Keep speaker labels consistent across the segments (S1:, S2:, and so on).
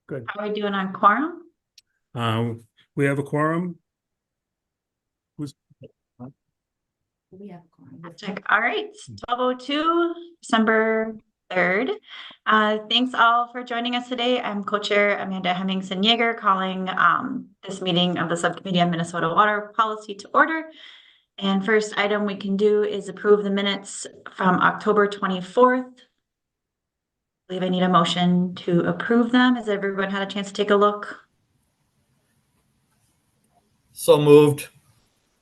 S1: Good.
S2: How are we doing on quorum?
S1: We have a quorum.
S3: We have a quorum.
S2: Check. All right, 12:02, December 3rd. Thanks all for joining us today. I'm co-chair Amanda Hemmingson-Yeager calling this meeting of the Subcommittee on Minnesota Water Policy to order. And first item we can do is approve the minutes from October 24th. I believe I need a motion to approve them. Has everyone had a chance to take a look?
S4: So moved.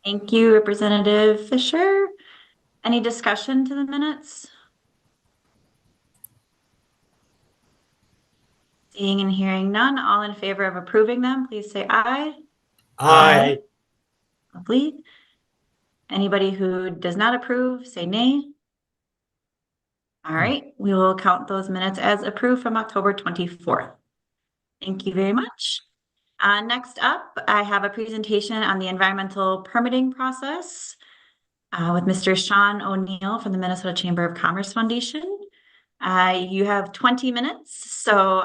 S2: Thank you, Representative Fisher. Any discussion to the minutes? Seeing and hearing none, all in favor of approving them, please say aye.
S4: Aye.
S2: Lovely. Anybody who does not approve, say nay. All right, we will count those minutes as approved from October 24th. Thank you very much. Next up, I have a presentation on the environmental permitting process with Mr. Sean O'Neill from the Minnesota Chamber of Commerce Foundation. You have 20 minutes. So,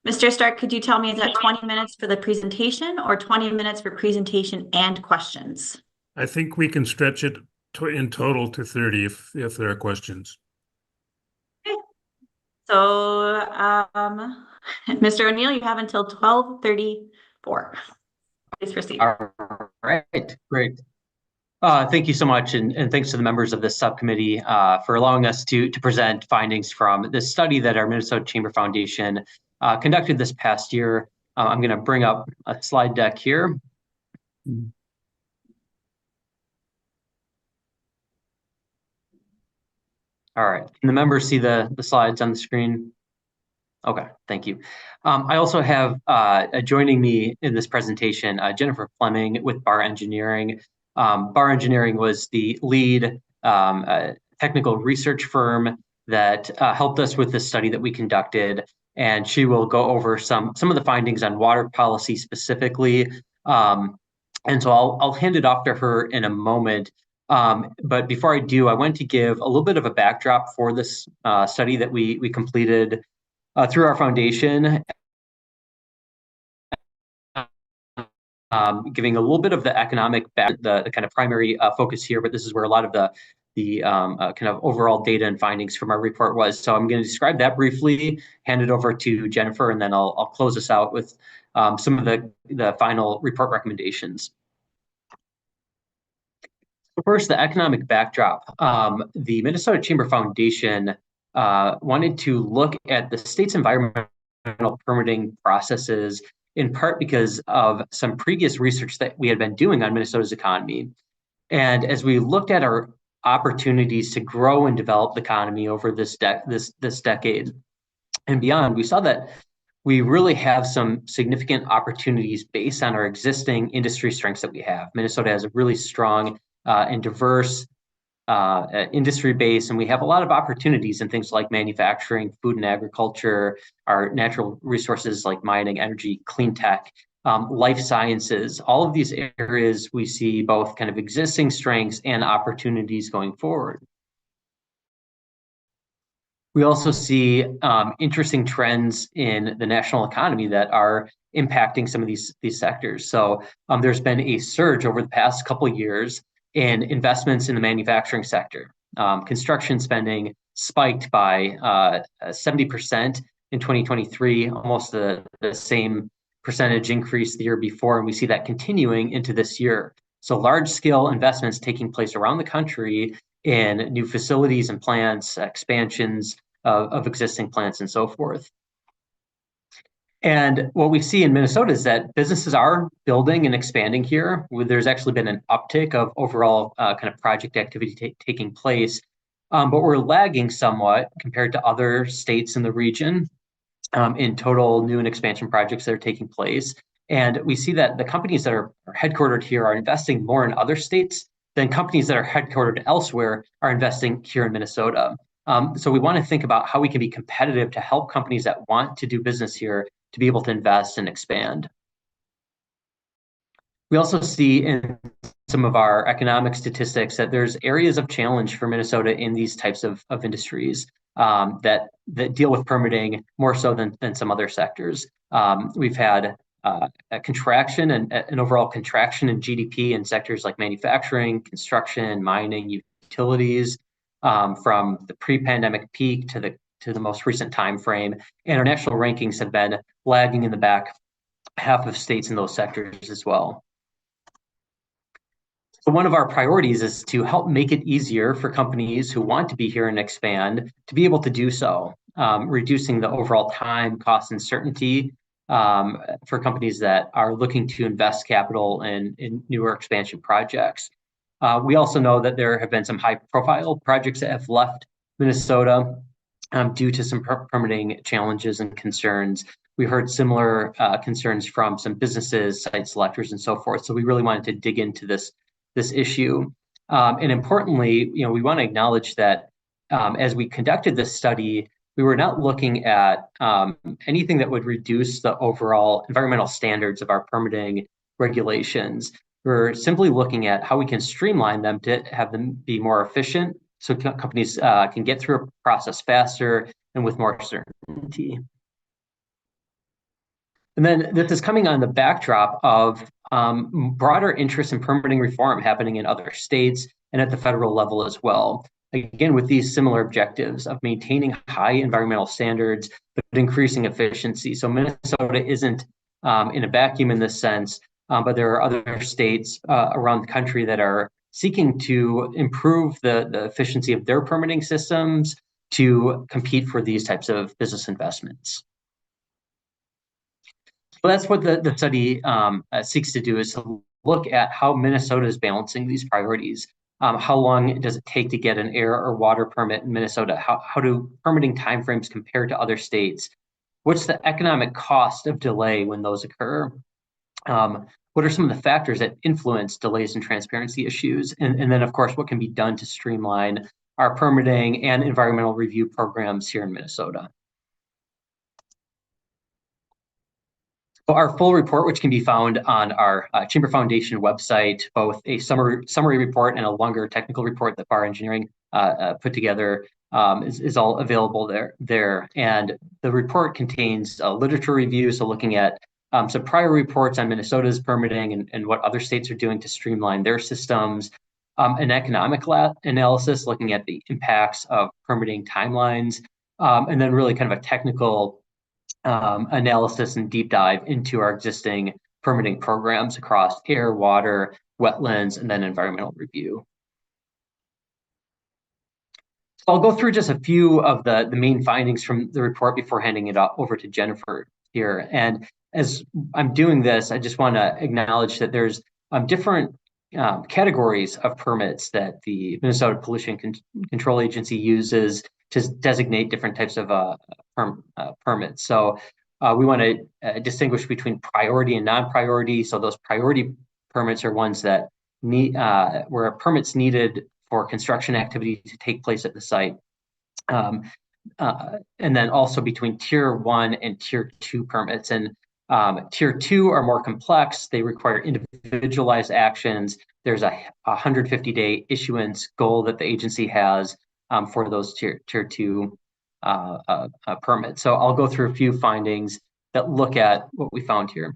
S2: Mr. Stark, could you tell me, is that 20 minutes for the presentation or 20 minutes for presentation and questions?
S1: I think we can stretch it in total to 30 if there are questions.
S2: Okay. So, Mr. O'Neill, you have until 12:34. Please proceed.
S5: All right, great. Thank you so much, and thanks to the members of this subcommittee for allowing us to present findings from this study that our Minnesota Chamber Foundation conducted this past year. I'm going to bring up a slide deck here. All right, can the members see the slides on the screen? Okay, thank you. I also have joining me in this presentation, Jennifer Fleming with Bar Engineering. Bar Engineering was the lead technical research firm that helped us with this study that we conducted, and she will go over some of the findings on water policy specifically. And so I'll hand it off to her in a moment. But before I do, I want to give a little bit of a backdrop for this study that we completed through our foundation, giving a little bit of the economic the kind of primary focus here, but this is where a lot of the kind of overall data and findings from our report was. So I'm going to describe that briefly, hand it over to Jennifer, and then I'll close us out with some of the final report recommendations. First, the economic backdrop. The Minnesota Chamber Foundation wanted to look at the state's environmental permitting processes, in part because of some previous research that we had been doing on Minnesota's economy. And as we looked at our opportunities to grow and develop the economy over this decade and beyond, we saw that we really have some significant opportunities based on our existing industry strengths that we have. Minnesota has a really strong and diverse industry base, and we have a lot of opportunities in things like manufacturing, food and agriculture, our natural resources like mining, energy, clean tech, life sciences. All of these areas we see both kind of existing strengths and opportunities going forward. We also see interesting trends in the national economy that are impacting some of these sectors. So there's been a surge over the past couple of years in investments in the manufacturing sector. Construction spending spiked by 70% in 2023, almost the same percentage increase the year before, and we see that continuing into this year. So large-scale investments taking place around the country in new facilities and plants, expansions of existing plants, and so forth. And what we see in Minnesota is that businesses are building and expanding here. There's actually been an uptick of overall kind of project activity taking place, but we're lagging somewhat compared to other states in the region in total new and expansion projects that are taking place. And we see that the companies that are headquartered here are investing more in other states than companies that are headquartered elsewhere are investing here in Minnesota. So we want to think about how we can be competitive to help companies that want to do business here to be able to invest and expand. We also see in some of our economic statistics that there's areas of challenge for Minnesota in these types of industries that deal with permitting more so than some other sectors. We've had a contraction and an overall contraction in GDP in sectors like manufacturing, construction, mining, utilities from the pre-pandemic peak to the most recent time frame. And our national rankings have been lagging in the back half of states in those sectors as well. So one of our priorities is to help make it easier for companies who want to be here and expand to be able to do so, reducing the overall time, cost, and certainty for companies that are looking to invest capital in newer expansion projects. We also know that there have been some high-profile projects that have left Minnesota due to some permitting challenges and concerns. We heard similar concerns from some businesses, site selectors, and so forth. So we really wanted to dig into this issue. And importantly, we want to acknowledge that as we conducted this study, we were not looking at anything that would reduce the overall environmental standards of our permitting regulations. We're simply looking at how we can streamline them to have them be more efficient so companies can get through a process faster and with more certainty. And then this is coming on the backdrop of broader interest in permitting reform happening in other states and at the federal level as well. Again, with these similar objectives of maintaining high environmental standards, but increasing efficiency. So Minnesota isn't in a vacuum in this sense, but there are other states around the country that are seeking to improve the efficiency of their permitting systems to compete for these types of business investments. So that's what the study seeks to do, is to look at how Minnesota is balancing these priorities. How long does it take to get an air or water permit in Minnesota? How do permitting timeframes compare to other states? What's the economic cost of delay when those occur? What are some of the factors that influence delays and transparency issues? And then, of course, what can be done to streamline our permitting and environmental review programs here in Minnesota? So our full report, which can be found on our Chamber Foundation website, both a summary report and a longer technical report that Bar Engineering put together, is all available there. And the report contains a literature review, so looking at some prior reports on Minnesota's permitting and what other states are doing to streamline their systems, an economic analysis looking at the impacts of permitting timelines, and then really kind of a technical analysis and deep dive into our existing permitting programs across air, water, wetlands, and then environmental review. So I'll go through just a few of the main findings from the report before handing it over to Jennifer here. And as I'm doing this, I just want to acknowledge that there's different categories of permits that the Minnesota Pollution Control Agency uses to designate different types of permits. So we want to distinguish between priority and non-priority. So those priority permits are ones that need where a permit's needed for construction activity to take place at the site. And then also between Tier 1 and Tier 2 permits. And Tier 2 are more complex. They require individualized actions. There's a 150-day issuance goal that the agency has for those Tier 2 permits. So I'll go through a few findings that look at what we found here.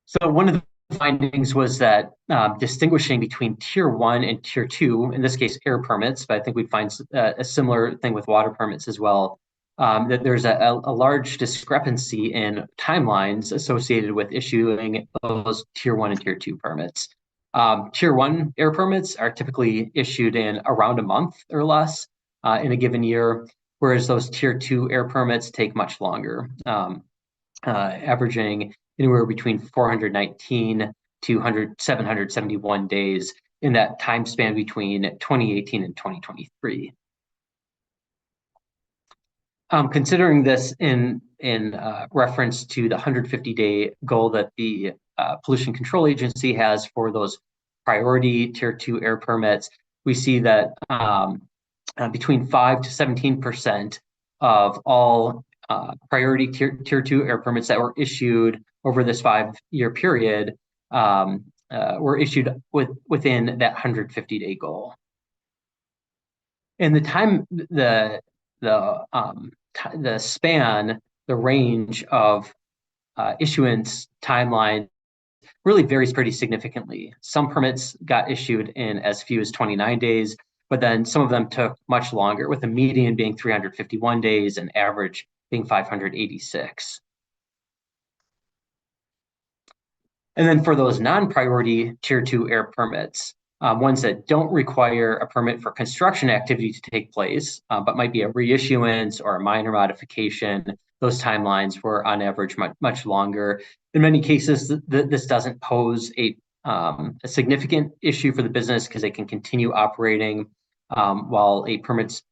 S5: So one of the findings was that distinguishing between Tier 1 and Tier 2, in this case air permits, but I think we'd find a similar thing with water permits as well, that there's a large discrepancy in timelines associated with issuing those Tier 1 and Tier 2 permits. Tier 1 air permits are typically issued in around a month or less in a given year, whereas those Tier 2 air permits take much longer, averaging anywhere between 419 to 771 days in that time span between 2018 and 2023. Considering this in reference to the 150-day goal that the Pollution Control Agency has for those priority Tier 2 air permits, we see that between 5 to 17% of all priority tier 2 air permits that were issued over this 5-year period were issued within that 150-day goal. And the time, the span, the range of issuance timeline really varies pretty significantly. Some permits got issued in as few as 29 days, but then some of them took much longer, with the median being 351 days and average being 586. And then for those non-priority Tier 2 air permits, ones that don't require a permit for construction activity to take place, but might be a reissuance or a minor modification, those timelines were on average much longer. In many cases, this doesn't pose a significant issue for the business because they can continue operating while a permit's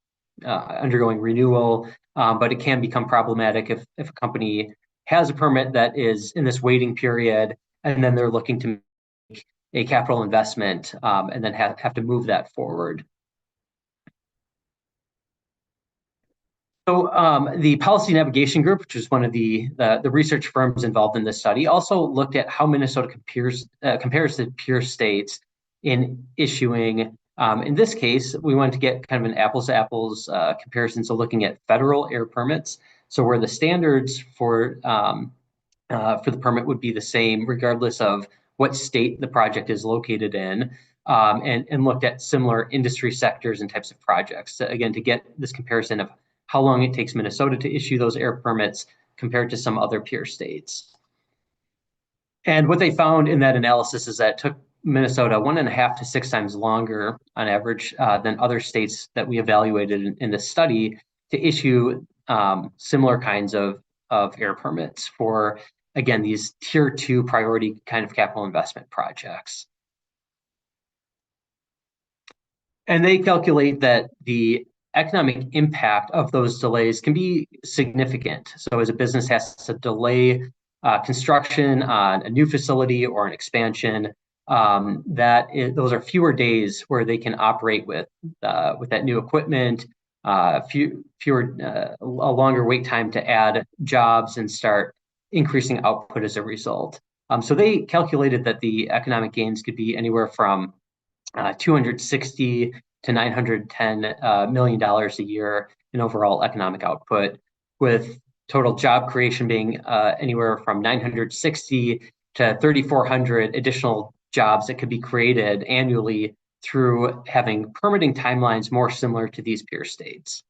S5: undergoing renewal, but it can become problematic if a company has a permit that is in this waiting period, and then they're looking to make a capital investment and then have to move that forward. So the Policy Navigation Group, which is one of the research firms involved in this study, also looked at how Minnesota compares to peer states in issuing. In this case, we wanted to get kind of an apples to apples comparison. So looking at federal air permits, so where the standards for the permit would be the same regardless of what state the project is located in, and looked at similar industry sectors and types of projects. So again, to get this comparison of how long it takes Minnesota to issue those air permits compared to some other peer states. And what they found in that analysis is that it took Minnesota 1.5 to 6 times longer on average than other states that we evaluated in this study to issue similar kinds of air permits for, again, these Tier 2 priority kind of capital investment projects. And they calculate that the economic impact of those delays can be significant. So as a business has to delay construction on a new facility or an expansion, those are fewer days where they can operate with that new equipment, a longer wait time to add jobs and start increasing output as a result. So they calculated that the economic gains could be anywhere from $260 to $910 million a year in overall economic output, with total job creation being anywhere from 960 to 3,400 additional jobs that could be created annually through having permitting timelines more similar to these peer states.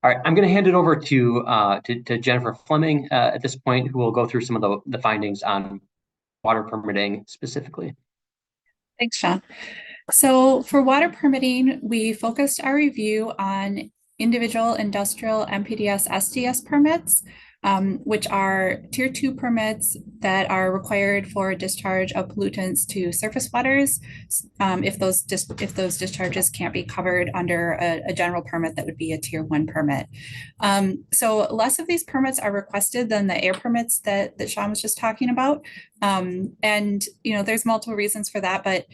S5: All right, I'm going to hand it over to Jennifer Fleming at this point, who will go through some of the findings on water permitting specifically.
S6: Thanks, Sean. So for water permitting, we focused our review on individual industrial MPDS SDS permits, which are Tier 2 permits that are required for discharge of pollutants to surface waters if those discharges can't be covered under a general permit that would be a Tier 1 permit. So less of these permits are requested than the air permits that Sean was just talking about. And there's multiple reasons for that, but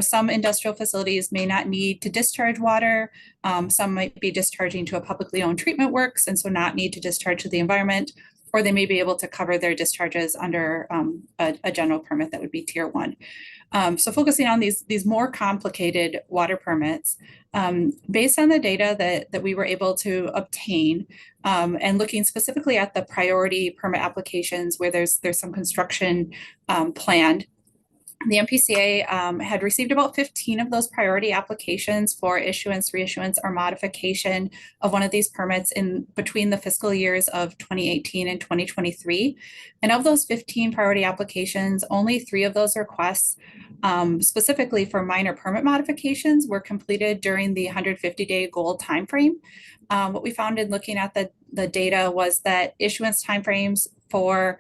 S6: some industrial facilities may not need to discharge water. Some might be discharging to a publicly owned treatment works and so not need to discharge to the environment, or they may be able to cover their discharges under a general permit that would be Tier 1. So focusing on these more complicated water permits, based on the data that we were able to obtain, and looking specifically at the priority permit applications where there's some construction planned, the MPCA had received about 15 of those priority applications for issuance, reissuance, or modification of one of these permits in between the fiscal years of 2018 and 2023. And of those 15 priority applications, only 3 of those requests, specifically for minor permit modifications, were completed during the 150-day goal timeframe. What we found in looking at the data was that issuance timeframes for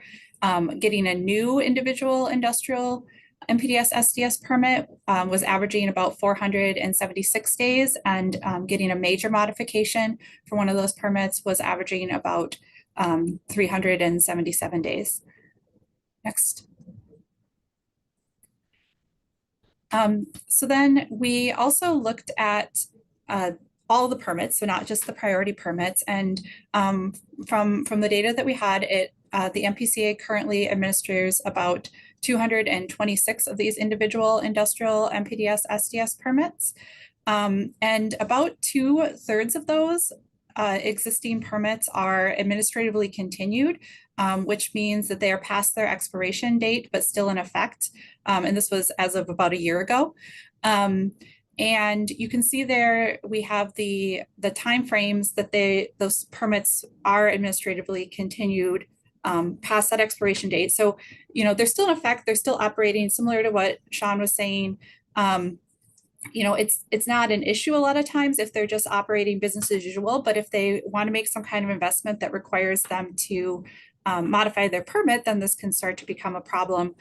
S6: getting a new individual industrial MPDS SDS permit was averaging about 476 days, and getting a major modification for one of those permits was averaging about 377 days. Next. So then we also looked at all the permits, so not just the priority permits, and from the data that we had, it the MPCA currently administers about 226 of these individual industrial MPDS SDS permits. And about 2/3 of those existing permits are administratively continued, which means that they are past their expiration date, but still in effect. And this was as of about a year ago. And you can see there, we have the timeframes that those permits are administratively continued past that expiration date. So, you know, they're still in effect, they're still operating, similar to what Sean was saying. You know, it's not an issue a lot of times if they're just operating business as usual, but if they want to make some kind of investment that requires them to modify their permit, then this can start to become a problem.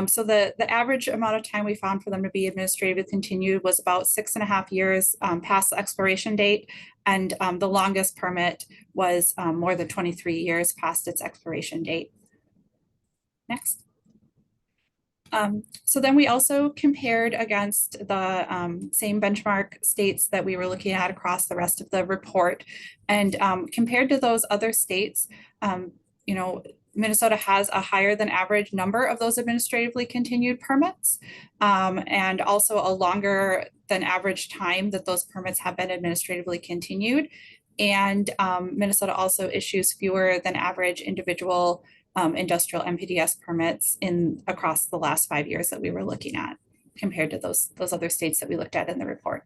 S6: So the average amount of time we found for them to be administratively continued was about 6.5 years past the expiration date. And the longest permit was more than 23 years past its expiration date. Next. So then we also compared against the same benchmark states that we were looking at across the rest of the report. And compared to those other states, you know, Minnesota has a higher than average number of those administratively continued permits, and also a longer than average time that those permits have been administratively continued. And Minnesota also issues fewer than average individual industrial MPDS permits across the last 5 years that we were looking at, compared to those other states that we looked at in the report.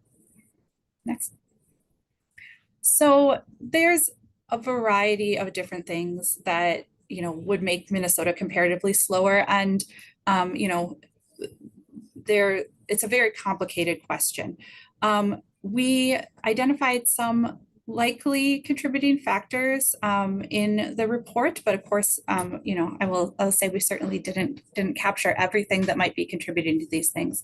S6: Next. So there's a variety of different things that, you know, would make Minnesota comparatively slower. And, you know, it's a very complicated question. We identified some likely contributing factors in the report, but of course, you know, I'll say we certainly didn't capture everything that might be contributing to these things.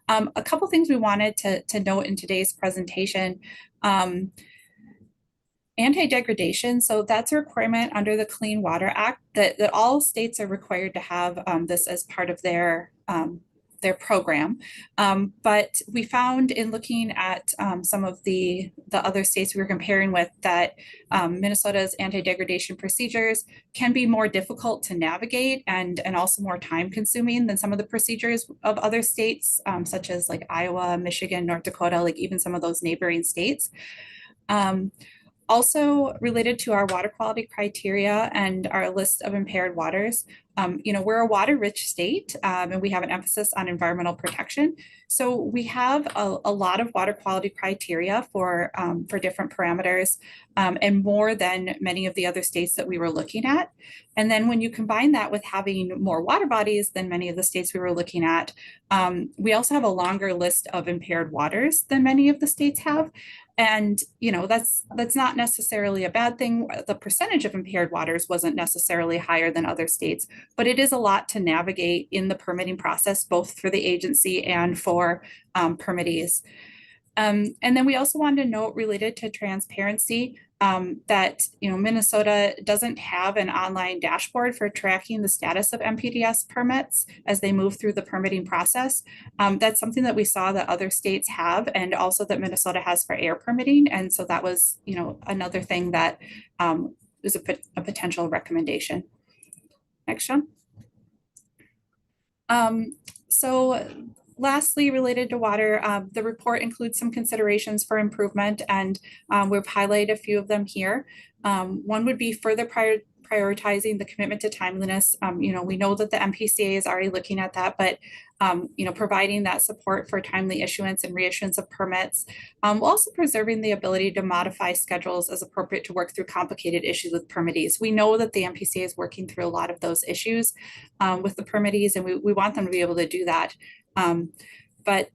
S6: A couple things we wanted to note in today's presentation. Anti-degradation, so that's a requirement under the Clean Water Act that all states are required to have this as part of their program. But we found in looking at some of the other states we were comparing with that Minnesota's anti-degradation procedures can be more difficult to navigate and also more time consuming than some of the procedures of other states, such as like Iowa, Michigan, North Dakota, like even some of those neighboring states. Also related to our water quality criteria and our list of impaired waters, you know, we're a water-rich state and we have an emphasis on environmental protection. So we have a lot of water quality criteria for different parameters and more than many of the other states that we were looking at. And then when you combine that with having more water bodies than many of the states we were looking at, we also have a longer list of impaired waters than many of the states have. And, you know, that's not necessarily a bad thing. The percentage of impaired waters wasn't necessarily higher than other states, but it is a lot to navigate in the permitting process, both for the agency and for permittees. And then we also wanted to note related to transparency that, you know, Minnesota doesn't have an online dashboard for tracking the status of MPDS permits as they move through the permitting process. That's something that we saw that other states have, and also that Minnesota has for air permitting. And so that was, you know, another thing that was a potential recommendation. Next, Sean. So lastly, related to water, the report includes some considerations for improvement, and we've highlighted a few of them here. One would be further prioritizing the commitment to timeliness. You know, we know that the MPCA is already looking at that, but you know, providing that support for timely issuance and reissuance of permits, while also preserving the ability to modify schedules as appropriate to work through complicated issues with permittees. We know that the MPCA is working through a lot of those issues with the permittees, and we want them to be able to do that. But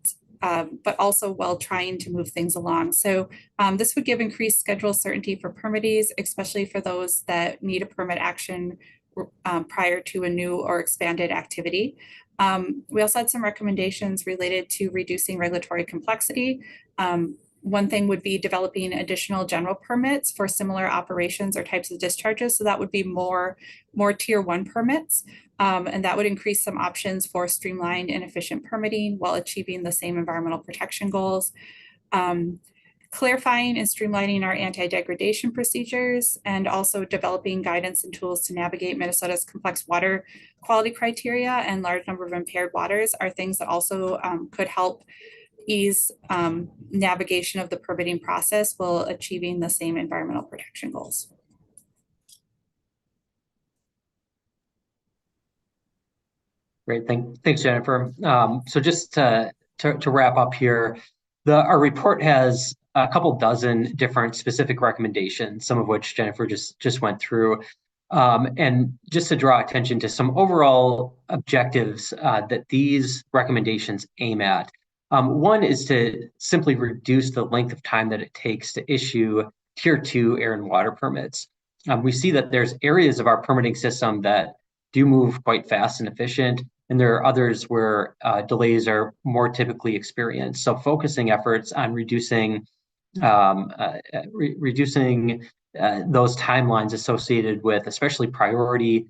S6: also while trying to move things along. So this would give increased schedule certainty for permittees, especially for those that need a permit action prior to a new or expanded activity. We also had some recommendations related to reducing regulatory complexity. One thing would be developing additional general permits for similar operations or types of discharges. So that would be more tier 1 permits. And that would increase some options for streamlined and efficient permitting while achieving the same environmental protection goals. clarifying and streamlining our anti-degradation procedures, and also developing guidance and tools to navigate Minnesota's complex water quality criteria and large number of impaired waters are things that also could help ease navigation of the permitting process while achieving the same environmental protection goals.
S5: Great, thanks, Jennifer. So just to wrap up here, our report has a couple dozen different specific recommendations, some of which Jennifer just went through. And just to draw attention to some overall objectives that these recommendations aim at. One is to simply reduce the length of time that it takes to issue Tier 2 air and water permits. We see that there's areas of our permitting system that do move quite fast and efficient, and there are others where delays are more typically experienced. So focusing efforts on reducing those timelines associated with especially priority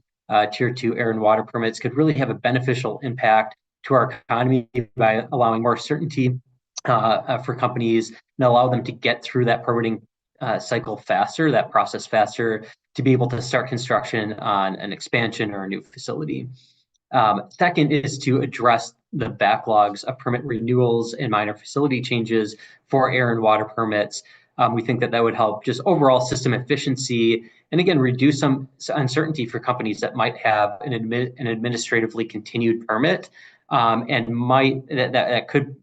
S5: Tier 2 air and water permits could really have a beneficial impact to our economy by allowing more certainty for companies and allow them to get through that permitting cycle faster, that process faster, to be able to start construction on an expansion or a new facility. Second is to address the backlogs of permit renewals and minor facility changes for air and water permits. We think that would help just overall system efficiency, and again, reduce some uncertainty for companies that might have an administratively continued permit, and that could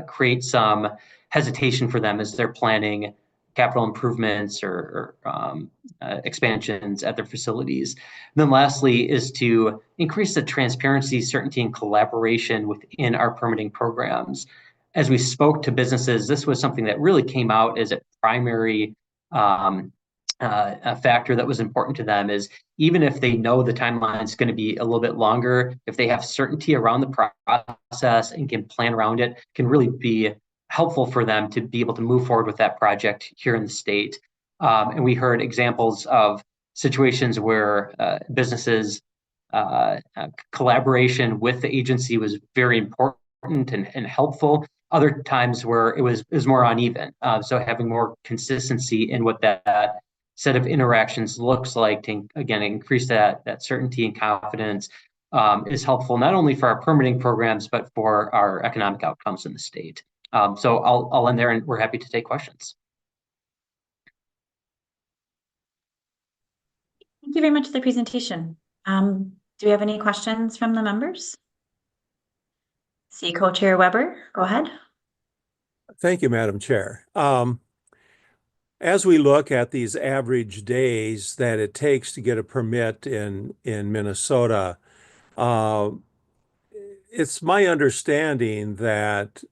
S5: create some hesitation for them as they're planning capital improvements or expansions at their facilities. And then lastly is to increase the transparency, certainty, and collaboration within our permitting programs. As we spoke to businesses, this was something that really came out as a primary a factor that was important to them, is even if they know the timeline is going to be a little bit longer, if they have certainty around the process and can plan around it, can really be helpful for them to be able to move forward with that project here in the state. And we heard examples of situations where businesses collaboration with the agency was very important and helpful. Other times where it was more uneven. So having more consistency in what that set of interactions looks like to, again, increase that certainty and confidence is helpful, not only for our permitting programs, but for our economic outcomes in the state. So I'll end there, and we're happy to take questions.
S2: Thank you very much for the presentation. Do we have any questions from the members? See Co-Chair Weber, go ahead.
S7: Thank you, Madam Chair. As we look at these average days that it takes to get a permit in Minnesota, it's my understanding that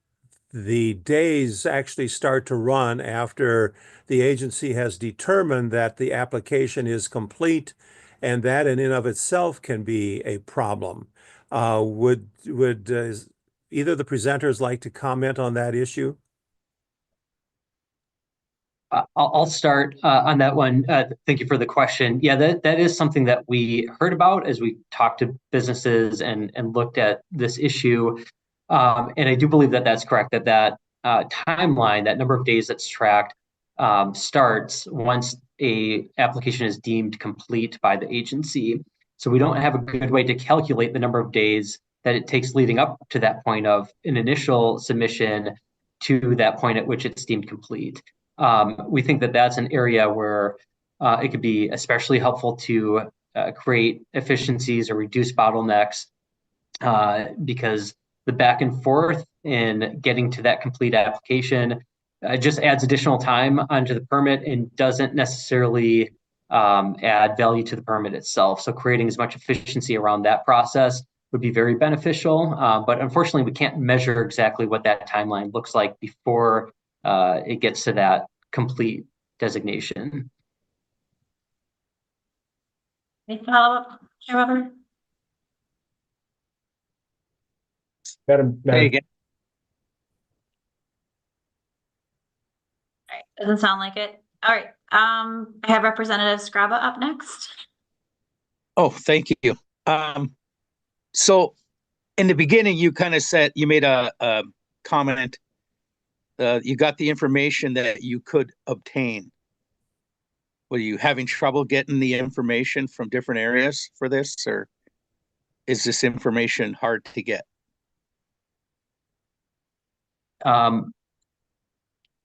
S7: the days actually start to run after the agency has determined that the application is complete, and that in and of itself can be a problem. Would either of the presenters like to comment on that issue?
S5: I'll start on that one. Thank you for the question. Yeah, that is something that we heard about as we talked to businesses and looked at this issue. And I do believe that that's correct, that timeline, that number of days that's tracked, starts once a application is deemed complete by the agency. So we don't have a good way to calculate the number of days that it takes leading up to that point of an initial submission to that point at which it's deemed complete. We think that that's an area where it could be especially helpful to create efficiencies or reduce bottlenecks, because the back and forth in getting to that complete application just adds additional time onto the permit and doesn't necessarily add value to the permit itself. So creating as much efficiency around that process would be very beneficial. But unfortunately, we can't measure exactly what that timeline looks like before it gets to that complete designation.
S2: Any follow-up, Chair Weber?
S4: Madam,
S2: All right, doesn't sound like it. All right, I have Representative Scraba up next.
S8: Oh, thank you. So in the beginning, you kind of said, you made a comment you got the information that you could obtain. Were you having trouble getting the information from different areas for this, or is this information hard to get?
S5: I'm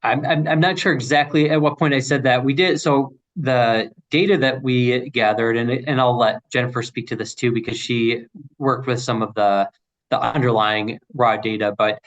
S5: not sure exactly at what point I said that. We did, so the data that we gathered, and I'll let Jennifer speak to this too, because she worked with some of the underlying raw data, but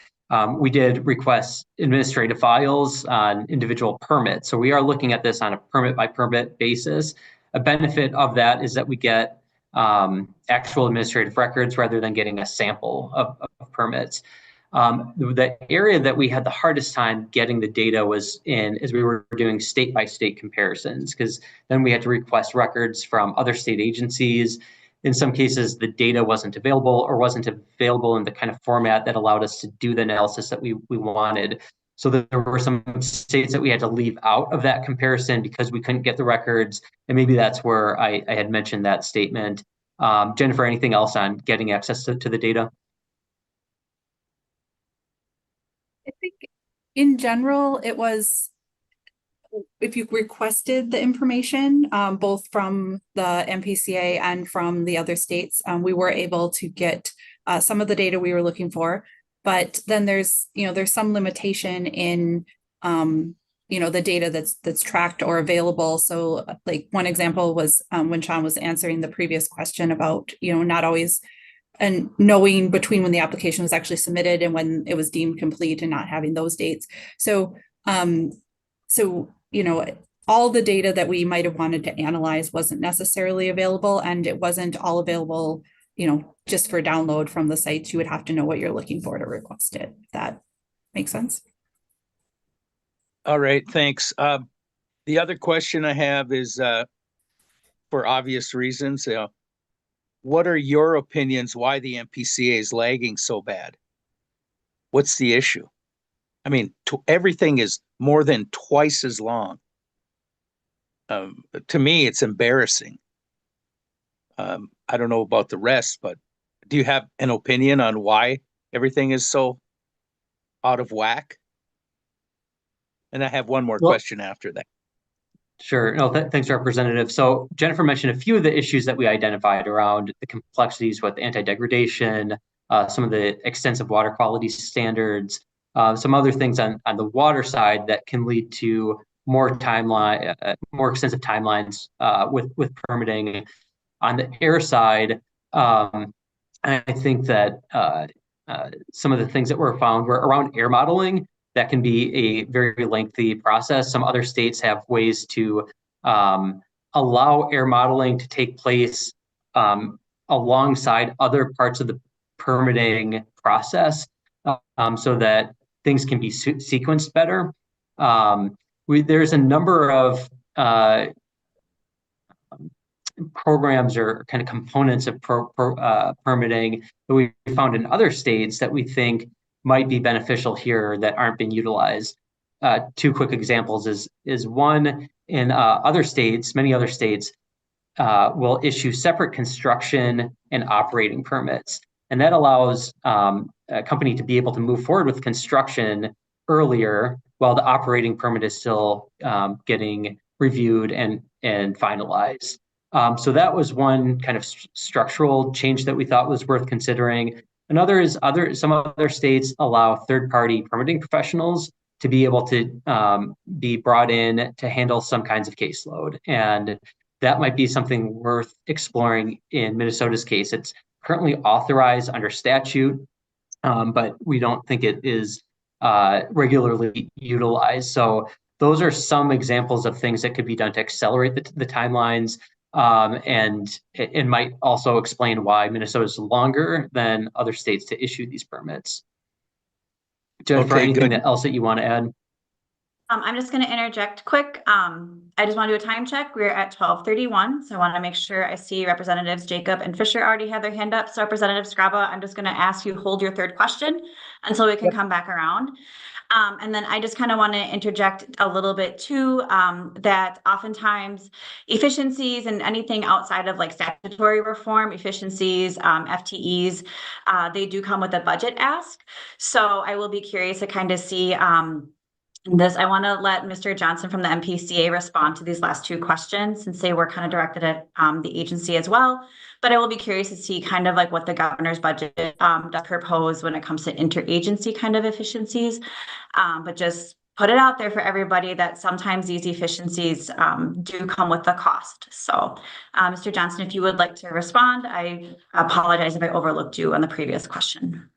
S5: we did request administrative files on individual permits. So we are looking at this on a permit by permit basis. A benefit of that is that we get actual administrative records rather than getting a sample of permits. The area that we had the hardest time getting the data was as we were doing state by state comparisons, because then we had to request records from other state agencies. In some cases, the data wasn't available or wasn't available in the kind of format that allowed us to do the analysis that we wanted. So there were some states that we had to leave out of that comparison because we couldn't get the records. And maybe that's where I had mentioned that statement. Jennifer, anything else on getting access to the data?
S6: I think in general, it was, if you requested the information, both from the MPCA and from the other states, we were able to get some of the data we were looking for. But then there's some limitation in, the data that's tracked or available. So like one example was when Sean was answering the previous question about, not always and knowing between when the application was actually submitted and when it was deemed complete and not having those dates. So, all the data that we might have wanted to analyze wasn't necessarily available, and it wasn't all available, just for download from the sites. You would have to know what you're looking for to request it. If that makes sense.
S8: All right, thanks. The other question I have is, for obvious reasons, what are your opinions why the MPCA is lagging so bad? What's the issue? I mean, everything is more than twice as long. To me, it's embarrassing. I don't know about the rest, but do you have an opinion on why everything is so out of whack? And I have one more question after that.
S5: Sure. No, thanks, Representative. So Jennifer mentioned a few of the issues that we identified around the complexities with anti-degradation, some of the extensive water quality standards, some other things on the water side that can lead to more extensive timelines with permitting. On the air side, I think that some of the things that were found were around air modeling. That can be a very lengthy process. Some other states have ways to allow air modeling to take place alongside other parts of the permitting process so that things can be sequenced better. There's a number of programs or kind of components of permitting that we found in other states that we think might be beneficial here that aren't being utilized. Two quick examples is one in other states, many other states will issue separate construction and operating permits. And that allows a company to be able to move forward with construction earlier while the operating permit is still getting reviewed and finalized. So that was one kind of structural change that we thought was worth considering. Another is some other states allow third-party permitting professionals to be able to be brought in to handle some kinds of caseload. And that might be something worth exploring in Minnesota's case. It's currently authorized under statute, but we don't think it is regularly utilized. So those are some examples of things that could be done to accelerate the timelines. And it might also explain why Minnesota is longer than other states to issue these permits. Jennifer, anything else that you want to add?
S2: I'm just going to interject quick. I just want to do a time check. We're at 12:31, so I want to make sure I see Representatives Jacob and Fisher already have their hand up. So Representative Scraba, I'm just going to ask you hold your third question until we can come back around. And then I just kind of want to interject a little bit too, that oftentimes efficiencies and anything outside of like statutory reform, efficiencies, FTEs, they do come with a budget ask. So I will be curious to kind of see This, I want to let Mr. Johnson from the MPCA respond to these last two questions since they were kind of directed at the agency as well. But I will be curious to see kind of like what the governor's budget does propose when it comes to interagency kind of efficiencies. But just put it out there for everybody that sometimes these efficiencies do come with the cost. So Mr. Johnson, if you would like to respond, I apologize if I overlooked you on the previous question.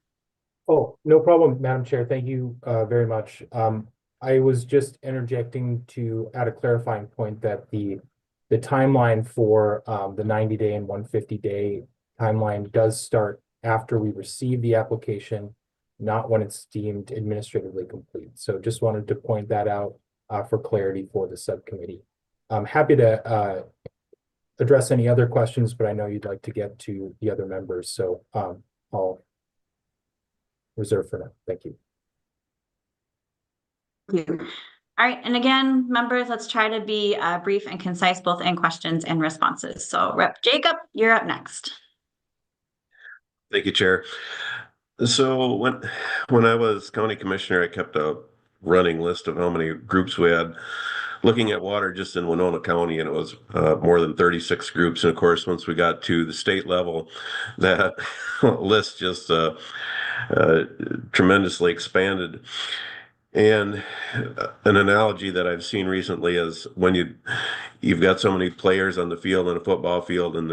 S4: Oh, no problem, Madam Chair. Thank you very much. I was just interjecting to add a clarifying point that the timeline for the 90-day and 150-day timeline does start after we receive the application, not when it's deemed administratively complete. So just wanted to point that out for clarity for the subcommittee. I'm happy to address any other questions, but I know you'd like to get to the other members, so I'll reserve for now. Thank you.
S2: Thank you. All right, and again, members, let's try to be brief and concise both in questions and responses. So Rep. Jacob, you're up next.
S9: Thank you, Chair. So when I was county commissioner, I kept a running list of how many groups we had looking at water just in Winona County, and it was more than 36 groups. And of course, once we got to the state level, that list just tremendously expanded. And an analogy that I've seen recently is when you've got so many players on the field in a football field, and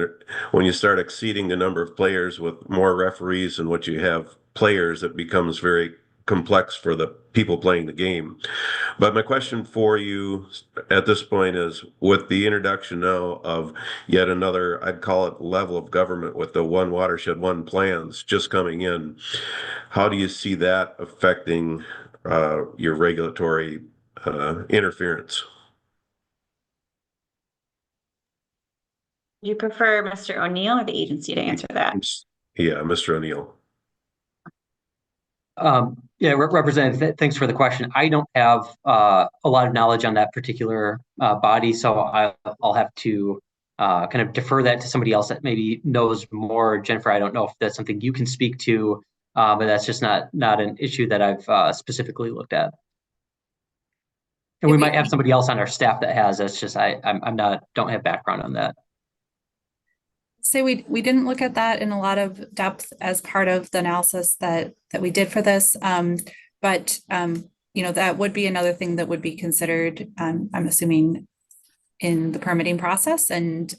S9: when you start exceeding the number of players with more referees than what you have players, it becomes very complex for the people playing the game. But my question for you at this point is, with the introduction now of yet another, I'd call it level of government with the one watershed, one plans just coming in, how do you see that affecting your regulatory interference?
S2: Do you prefer Mr. O'Neill or the agency to answer that?
S9: Yeah, Mr. O'Neill.
S5: Yeah, Representative, thanks for the question. I don't have a lot of knowledge on that particular body, so I'll have to kind of defer that to somebody else that maybe knows more. Jennifer, I don't know if that's something you can speak to, but that's just not an issue that I've specifically looked at. And we might have somebody else on our staff that has. That's just don't have background on that.
S6: So we didn't look at that in a lot of depth as part of the analysis that we did for this. But that would be another thing that would be considered, I'm assuming, in the permitting process, and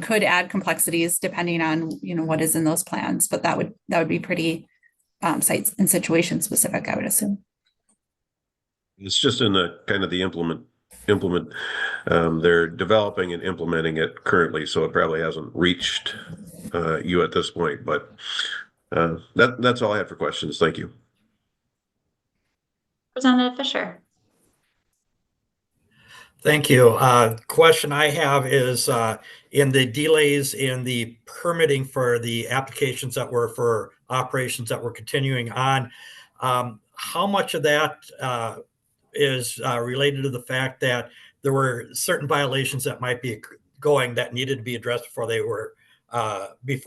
S6: could add complexities depending on what is in those plans. But that would be pretty site and situation specific, I would assume.
S9: It's just in the kind of the implement. They're developing and implementing it currently, so it probably hasn't reached you at this point. But that's all I had for questions. Thank you.
S2: Representative Fisher.
S10: Thank you. Question I have is in the delays in the permitting for the applications that were for operations that were continuing on, how much of that is related to the fact that there were certain violations that might be going that needed to be addressed before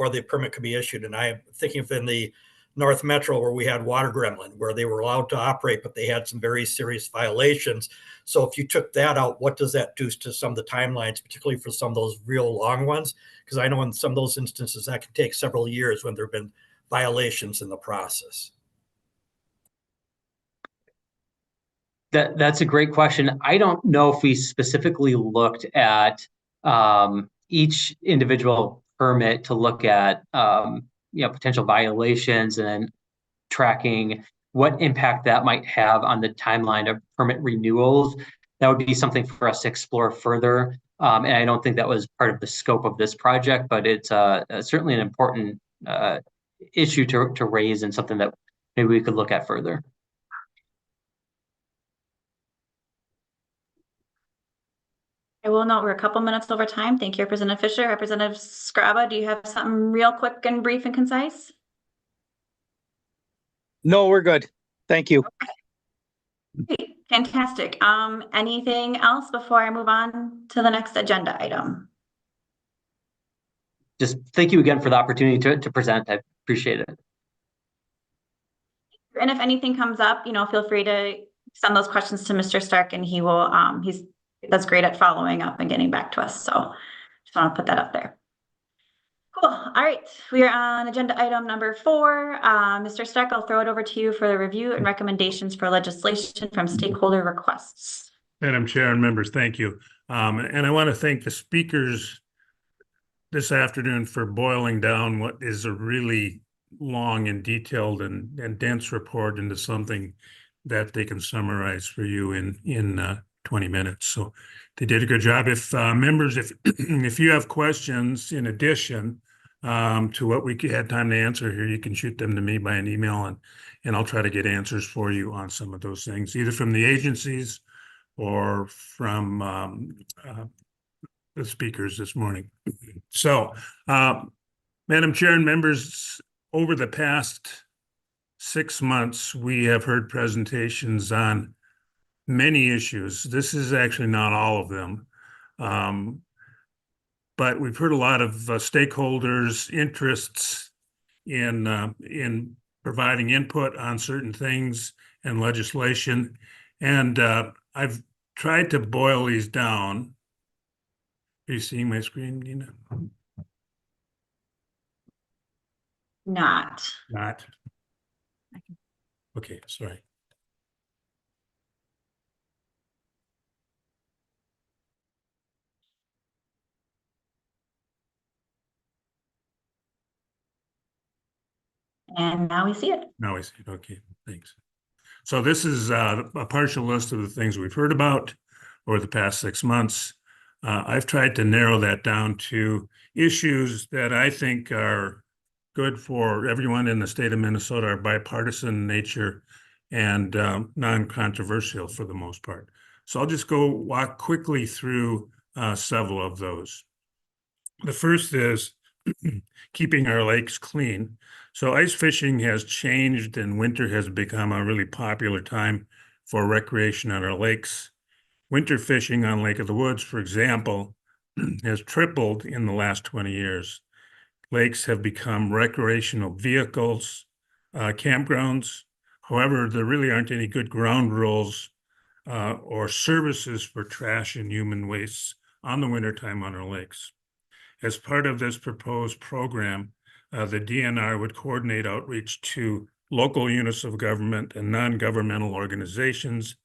S10: the permit could be issued? And I'm thinking of in the North Metro, where we had water gremlin, where they were allowed to operate, but they had some very serious violations. So if you took that out, what does that do to some of the timelines, particularly for some of those real long ones? Because I know in some of those instances that can take several years when there have been violations in the process.
S5: That's a great question. I don't know if we specifically looked at each individual permit to look at potential violations and then tracking what impact that might have on the timeline of permit renewals. That would be something for us to explore further. And I don't think that was part of the scope of this project, but it's certainly an important issue to raise and something that maybe we could look at further.
S2: I will note we're a couple minutes over time. Thank you, Representative Fisher. Representative Scraba, do you have something real quick and brief and concise?
S8: No, we're good. Thank you.
S2: Great. Fantastic. Anything else before I move on to the next agenda item?
S5: Just thank you again for the opportunity to present. I appreciate it.
S2: And if anything comes up, feel free to send those questions to Mr. Stark, and he will, that's great at following up and getting back to us. So just want to put that up there. Cool. All right. We are on agenda item number 4. Mr. Stark, I'll throw it over to you for the review and recommendations for legislation from stakeholder requests.
S1: Madam Chair and members, thank you. And I want to thank the speakers this afternoon for boiling down what is a really long and detailed and dense report into something that they can summarize for you in 20 minutes. So they did a good job. If members, if you have questions in addition to what we had time to answer here, you can shoot them to me by an email, and I'll try to get answers for you on some of those things, either from the agencies or from the speakers this morning. So, Madam Chair and members, over the past 6 months, we have heard presentations on many issues. This is actually not all of them. But we've heard a lot of stakeholders' interests in providing input on certain things and legislation. And I've tried to boil these down. Are you seeing my screen, Nina?
S2: Not.
S1: Not. Okay, sorry.
S2: And now we see it.
S1: Now I see it. Okay, thanks. So this is a partial list of the things we've heard about over the past 6 months. I've tried to narrow that down to issues that I think are good for everyone in the state of Minnesota, are bipartisan in nature and non-controversial for the most part. So I'll just walk quickly through several of those. The first is keeping our lakes clean. So ice fishing has changed, and winter has become a really popular time for recreation on our lakes. Winter fishing on Lake of the Woods, for example, has tripled in the last 20 years. Lakes have become recreational vehicles, campgrounds. However, there really aren't any good ground rules or services for trash and human wastes on the wintertime on our lakes. As part of this proposed program, the DNR would coordinate outreach to local units of government and non-governmental organizations.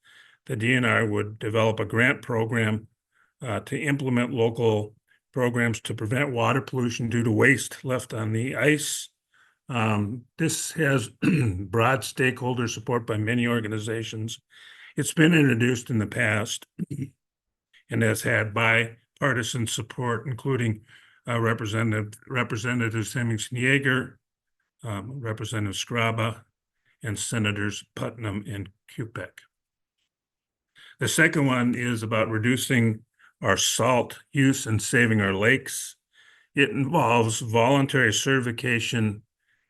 S1: The DNR would develop a grant program to implement local programs to prevent water pollution due to waste left on the ice. This has broad stakeholder support by many organizations. It's been introduced in the past and has had bipartisan support, including Representatives Hemmingson Yeager, Representative Scraba, and Senators Putnam and Kupek. The second one is about reducing our salt use and saving our lakes. It involves voluntary certification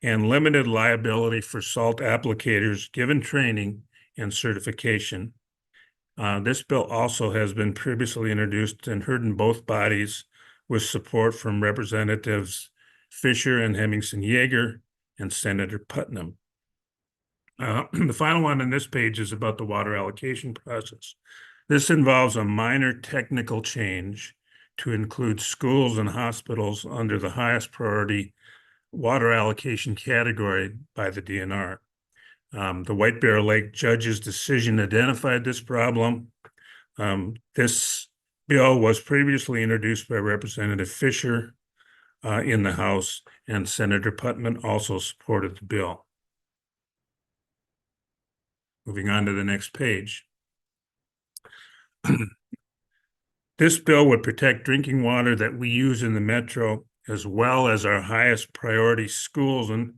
S1: and limited liability for salt applicators given training and certification. This bill also has been previously introduced and heard in both bodies with support from Representatives Fisher and Hemmingson Yeager and Senator Putnam. The final one on this page is about the water allocation process. This involves a minor technical change to include schools and hospitals under the highest priority water allocation category by the DNR. The White Bear Lake judge's decision identified this problem. This bill was previously introduced by Representative Fisher in the House, and Senator Putnam also supported the bill. Moving on to the next page. This bill would protect drinking water that we use in the metro, as well as our highest priority schools and,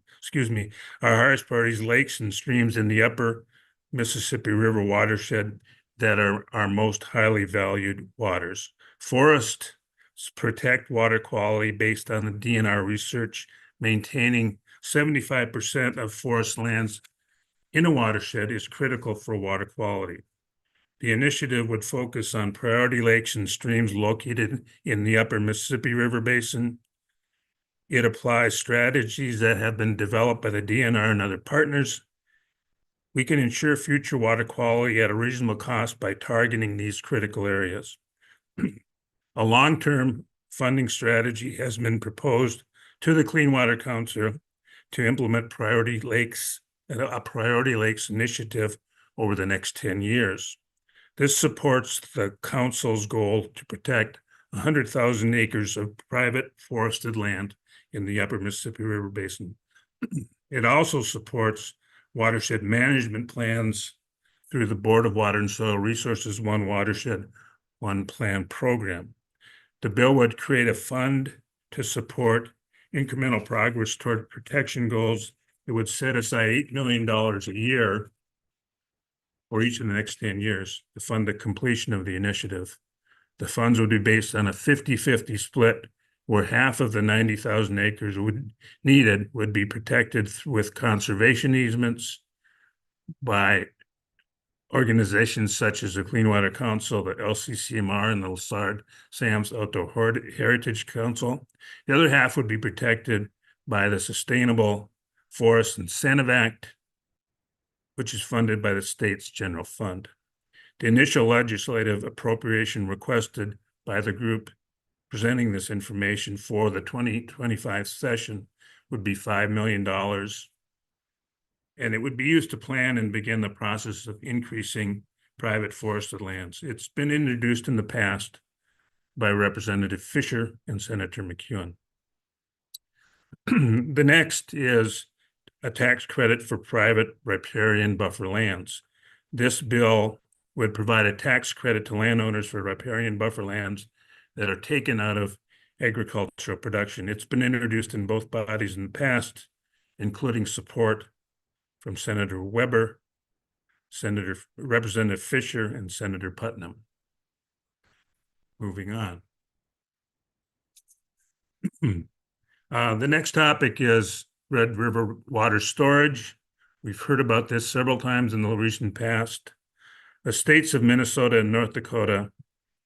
S1: our highest priorities, lakes and streams in the upper Mississippi River watershed that are our most highly valued waters. Forests protect water quality based on the DNR research, maintaining 75% of forest lands in a watershed is critical for water quality. The initiative would focus on priority lakes and streams located in the upper Mississippi River Basin. It applies strategies that have been developed by the DNR and other partners We can ensure future water quality at a reasonable cost by targeting these critical areas. A long-term funding strategy has been proposed to the Clean Water Council to implement a priority lakes initiative over the next 10 years. This supports the council's goal to protect 100,000 acres of private forested land in the upper Mississippi River Basin. It also supports watershed management plans through the Board of Water and Soil Resources One Watershed, One Plan program. The bill would create a fund to support incremental progress toward protection goals. It would set aside $8 million a year for each of the next 10 years to fund the completion of the initiative. The funds would be based on a 50-50 split, where half of the 90,000 acres needed would be protected with conservation easements by organizations such as the Clean Water Council, the LCCMR, and the Sam's Outdoor Heritage Council. The other half would be protected by the Sustainable Forest Incentive Act, which is funded by the state's general fund. The initial legislative appropriation requested by the group presenting this information for the 2025 session would be $5 million. And it would be used to plan and begin the process of increasing private forested lands. It's been introduced in the past by Representative Fisher and Senator McEwen. The next is a tax credit for private riparian buffer lands. This bill would provide a tax credit to landowners for riparian buffer lands that are taken out of agricultural production. It's been introduced in both bodies in the past, including support from Senator Weber, Representative Fisher, and Senator Putnam. Moving on. The next topic is Red River water storage. We've heard about this several times in the recent past. The states of Minnesota and North Dakota,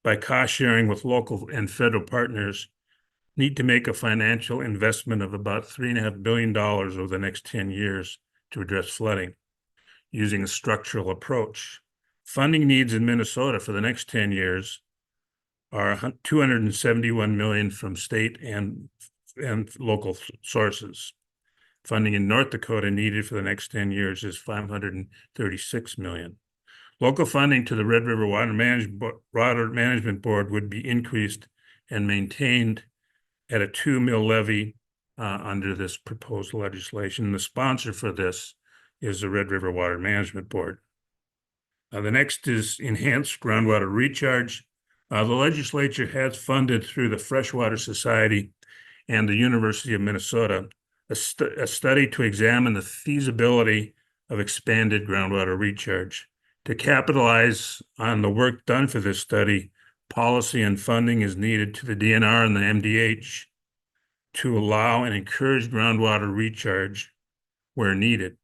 S1: by cost sharing with local and federal partners, need to make a financial investment of about $3.5 billion over the next 10 years to address flooding using a structural approach. Funding needs in Minnesota for the next 10 years are $271 million from state and local sources. Funding in North Dakota needed for the next 10 years is $536 million. Local funding to the Red River Water Management Board would be increased and maintained at a 2 mil levy under this proposed legislation. The sponsor for this is the Red River Water Management Board. The next is enhanced groundwater recharge. The legislature has funded through the Freshwater Society and the University of Minnesota a study to examine the feasibility of expanded groundwater recharge. To capitalize on the work done for this study, policy and funding is needed to the DNR and the MDH to allow and encourage groundwater recharge where needed.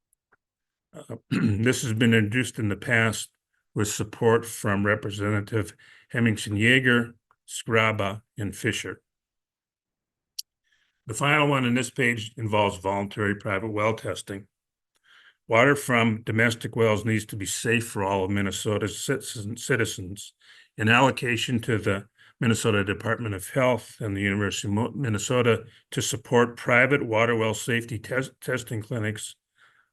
S1: This has been introduced in the past with support from Representative Hemmingson Yeager, Scraba, and Fisher. The final one in this page involves voluntary private well testing. Water from domestic wells needs to be safe for all of Minnesota's citizens. An allocation to the Minnesota Department of Health and the University of Minnesota to support private water well safety testing clinics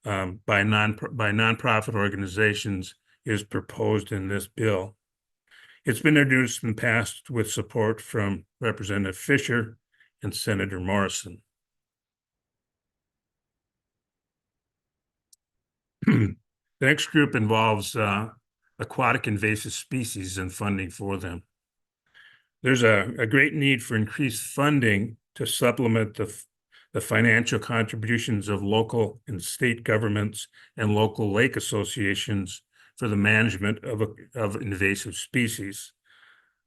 S1: by nonprofit organizations is proposed in this bill. It's been introduced in the past with support from Representative Fisher and Senator Morrison. The next group involves aquatic invasive species and funding for them. There's a great need for increased funding to supplement the financial contributions of local and state governments and local lake associations for the management of invasive species.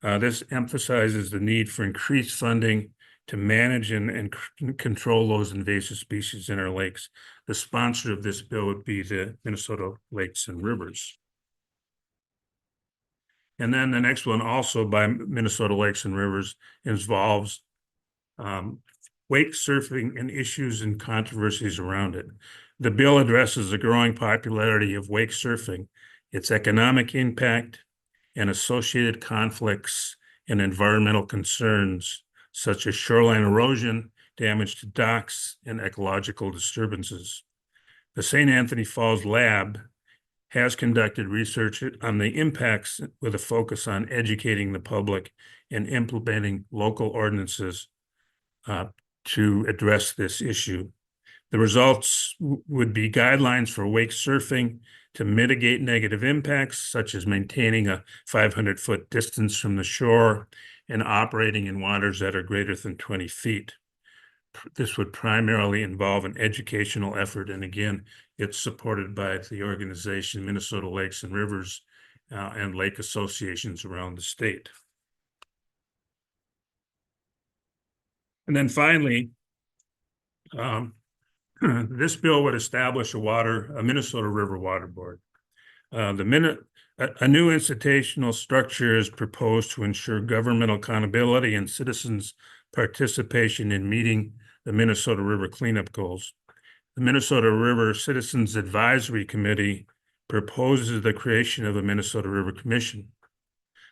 S1: This emphasizes the need for increased funding to manage and control those invasive species in our lakes. The sponsor of this bill would be the Minnesota Lakes and Rivers. And then the next one, also by Minnesota Lakes and Rivers, involves wake surfing and issues and controversies around it. The bill addresses the growing popularity of wake surfing, its economic impact, and associated conflicts and environmental concerns such as shoreline erosion, damage to docks, and ecological disturbances. The St. Anthony Falls Lab has conducted research on the impacts with a focus on educating the public and implementing local ordinances to address this issue. The results would be guidelines for wake surfing to mitigate negative impacts, such as maintaining a 500-foot distance from the shore and operating in waters that are greater than 20 feet. This would primarily involve an educational effort, and again, it's supported by the organization Minnesota Lakes and Rivers and lake associations around the state. And then finally, this bill would establish a Minnesota River Water Board. A new institutional structure is proposed to ensure governmental accountability and citizens' participation in meeting the Minnesota River cleanup goals. The Minnesota River Citizens Advisory Committee proposes the creation of a Minnesota River Commission.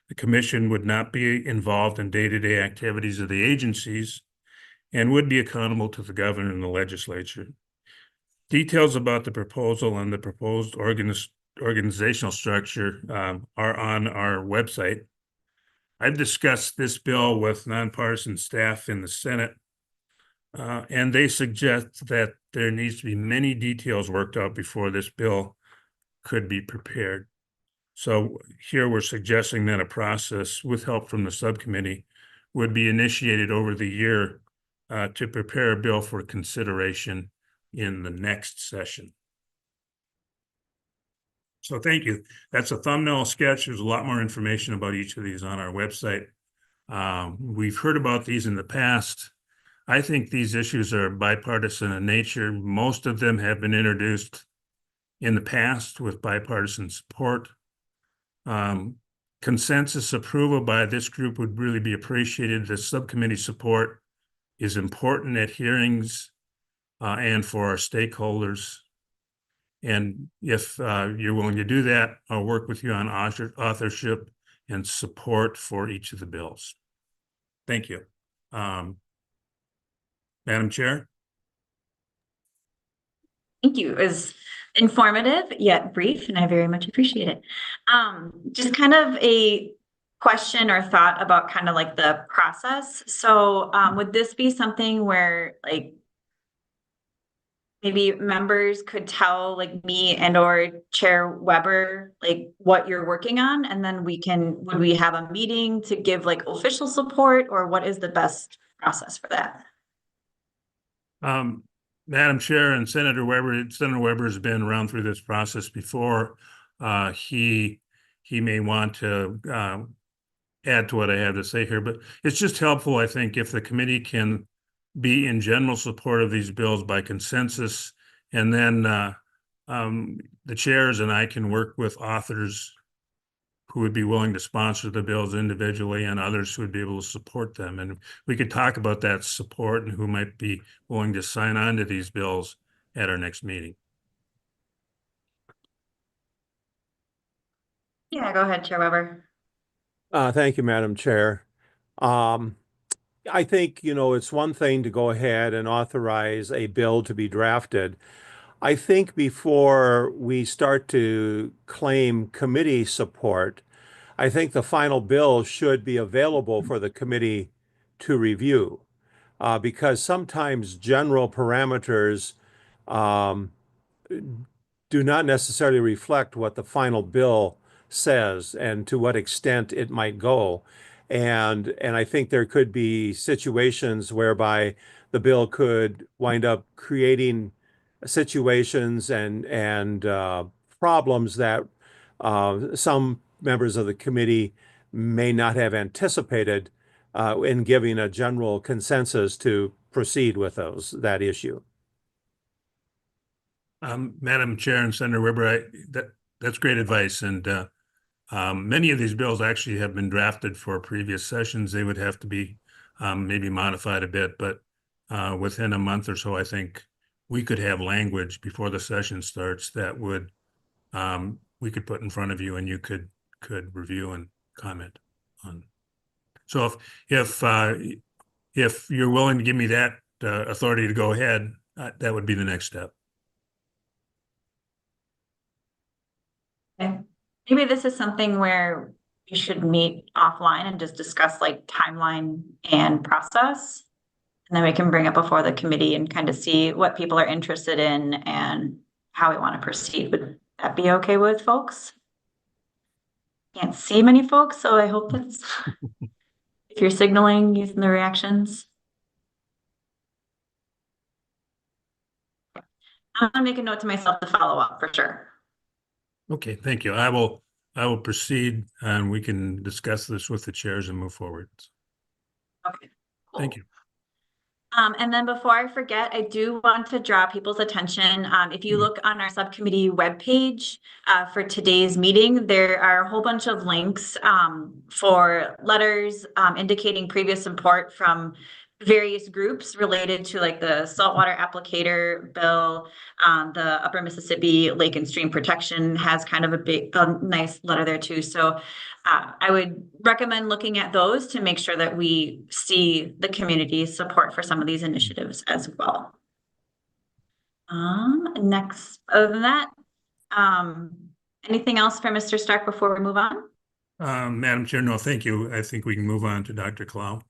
S1: The commission would not be involved in day-to-day activities of the agencies and would be accountable to the governor and the legislature. Details about the proposal and the proposed organizational structure are on our website. I've discussed this bill with nonpartisan staff in the Senate, and they suggest that there needs to be many details worked out before this bill could be prepared. So here we're suggesting that a process with help from the subcommittee would be initiated over the year to prepare a bill for consideration in the next session. So thank you. That's a thumbnail sketch. There's a lot more information about each of these on our website. We've heard about these in the past. I think these issues are bipartisan in nature. Most of them have been introduced in the past with bipartisan support. Consensus approval by this group would really be appreciated. The subcommittee support is important at hearings and for our stakeholders. And if you're willing to do that, I'll work with you on authorship and support for each of the bills. Thank you. Madam Chair?
S2: Thank you. It was informative yet brief, and I very much appreciate it. Just kind of a question or thought about kind of like the process. So would this be something where like maybe members could tell like me and or Chair Weber like what you're working on, and then would we have a meeting to give like official support, or what is the best process for that?
S1: Madam Chair and Senator Weber has been around through this process before. He may want to add to what I have to say here, but it's just helpful, I think, if the committee can be in general support of these bills by consensus, and then the chairs and I can work with authors who would be willing to sponsor the bills individually and others who would be able to support them. And we could talk about that support and who might be willing to sign on to these bills at our next meeting.
S2: Yeah, go ahead, Chair Weber.
S7: Thank you, Madam Chair. I think, it's one thing to go ahead and authorize a bill to be drafted. I think before we start to claim committee support, I think the final bill should be available for the committee to review, because sometimes general parameters do not necessarily reflect what the final bill says and to what extent it might go. And I think there could be situations whereby the bill could wind up creating situations and problems that some members of the committee may not have anticipated in giving a general consensus to proceed with that issue.
S1: Madam Chair and Senator Weber, that's great advice. And many of these bills actually have been drafted for previous sessions. They would have to be maybe modified a bit, but within a month or so, I think we could have language before the session starts that would, we could put in front of you and you could review and comment on. So if you're willing to give me that authority to go ahead, that would be the next step.
S2: Okay. Maybe this is something where we should meet offline and just discuss like timeline and process. And then we can bring it before the committee and kind of see what people are interested in and how we want to proceed. Would that be okay with folks? Can't see many folks, so I hope that's if you're signaling using the reactions. I'm gonna make a note to myself to follow up for sure.
S1: Okay, thank you. I will proceed and we can discuss this with the chairs and move forward.
S2: Okay. Cool.
S1: Thank you.
S2: And then before I forget, I do want to draw people's attention. If you look on our subcommittee webpage for today's meeting, there are a whole bunch of links for letters indicating previous support from various groups related to like the saltwater applicator bill. The Upper Mississippi Lake and Stream Protection has kind of a nice letter there too. So I would recommend looking at those to make sure that we see the community's support for some of these initiatives as well. Next, other than that, anything else for Mr. Stark before we move on?
S1: Madam Chair, no, thank you. I think we can move on to Dr. Clow.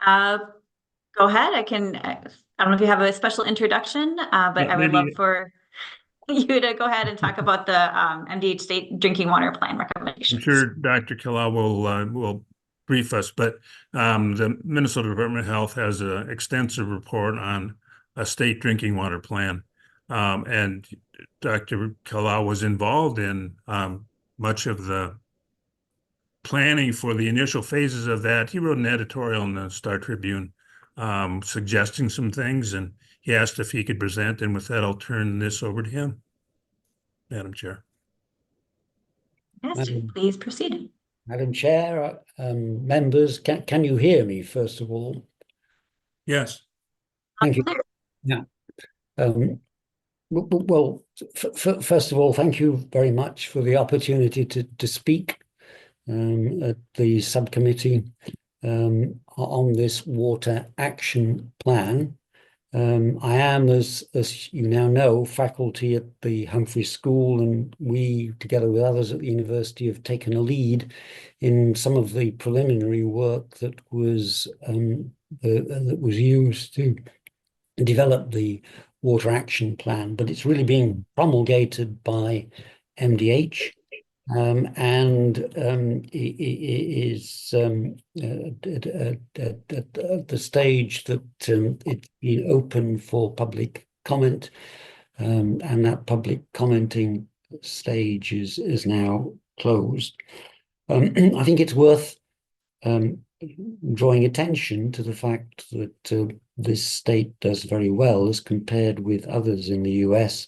S2: Go ahead. I don't know if you have a special introduction, but I would love for you to go ahead and talk about the MDH State Drinking Water Plan recommendations.
S1: I'm sure Dr. Clow will brief us, but the Minnesota Department of Health has an extensive report on a state drinking water plan. And Dr. Clow was involved in much of the planning for the initial phases of that. He wrote an editorial in the Star Tribune suggesting some things, and he asked if he could present. And with that, I'll turn this over to him, Madam Chair.
S2: Yes, please proceed.
S11: Madam Chair, members, can you hear me, first of all?
S1: Yes.
S11: Thank you. Yeah. Well, first of all, thank you very much for the opportunity to speak at the subcommittee on this water action plan. I am, as you now know, faculty at the Humphrey School, and we, together with others at the university, have taken a lead in some of the preliminary work that was used to develop the water action plan. But it's really being promulgated by MDH. And it is at the stage that it's been open for public comment, and that public commenting stage is now closed. I think it's worth drawing attention to the fact that this state does very well as compared with others in the US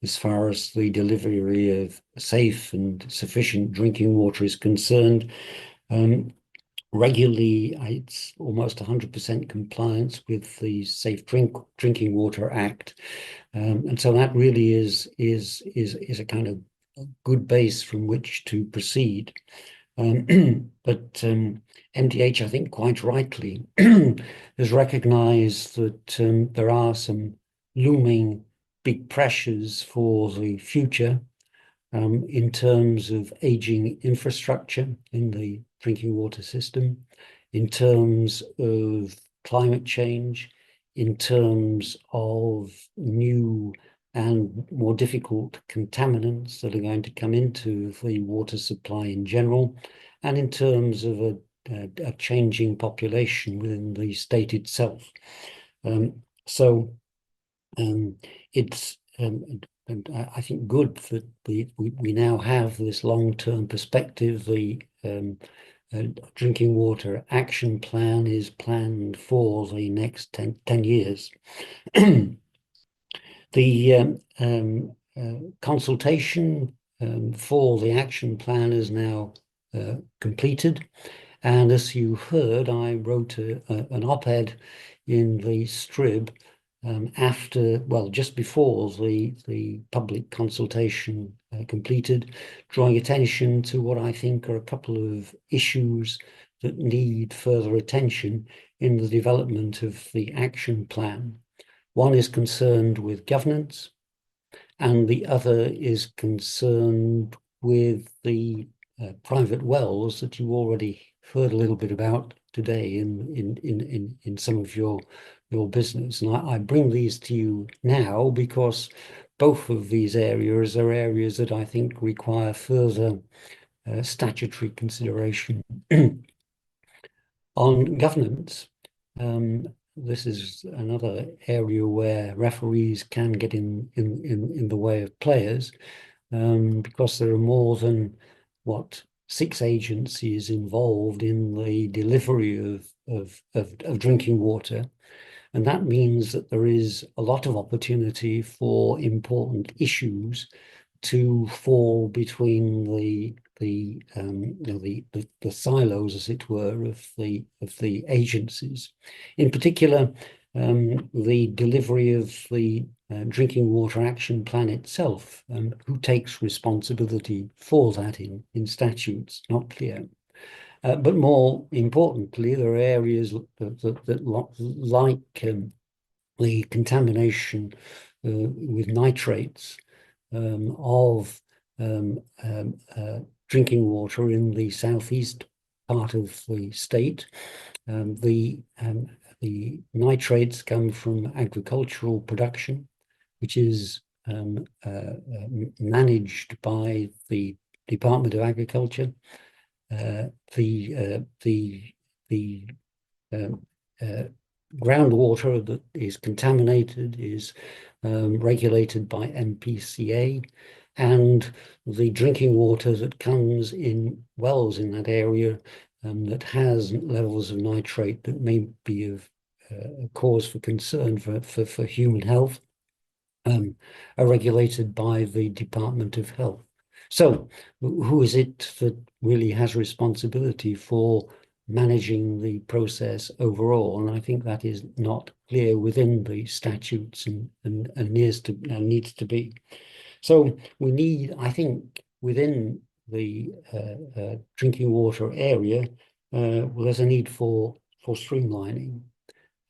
S11: as far as the delivery of safe and sufficient drinking water is concerned. Regularly, it's almost 100% compliance with the Safe Drinking Water Act. And so that really is a kind of good base from which to proceed. But MDH, I think quite rightly, has recognized that there are some looming big pressures for the future in terms of aging infrastructure in the drinking water system, in terms of climate change, in terms of new and more difficult contaminants that are going to come into the water supply in general, and in terms of a changing population within the state itself. It's and I think good that we now have this long-term perspective. The drinking water action plan is planned for the next 10 years. The consultation for the action plan is now completed. And as you heard, I wrote an op-ed in the Strib after, well, just before the public consultation completed, drawing attention to what I think are a couple of issues that need further attention in the development of the action plan. One is concerned with governance, and the other is concerned with the private wells that you already heard a little bit about today in some of your business. And I bring these to you now because both of these areas are areas that I think require further statutory consideration. On governance, this is another area where referees can get in the way of players, because there are more than 6 agencies involved in the delivery of drinking water. And that means that there is a lot of opportunity for important issues to fall between the silos, as it were, of the agencies. In particular, the delivery of the drinking water action plan itself, who takes responsibility for that in statutes, not clear. But more importantly, there are areas that like the contamination with nitrates of drinking water in the southeast part of the state. The nitrates come from agricultural production, which is managed by the Department of Agriculture. The groundwater that is contaminated is regulated by MPCA, and the drinking water that comes in wells in that area that has levels of nitrate that may be of a cause for concern for human health are regulated by the Department of Health. So who is it that really has responsibility for managing the process overall? And I think that is not clear within the statutes and needs to be. So we need, I think, within the drinking water area, there's a need for streamlining.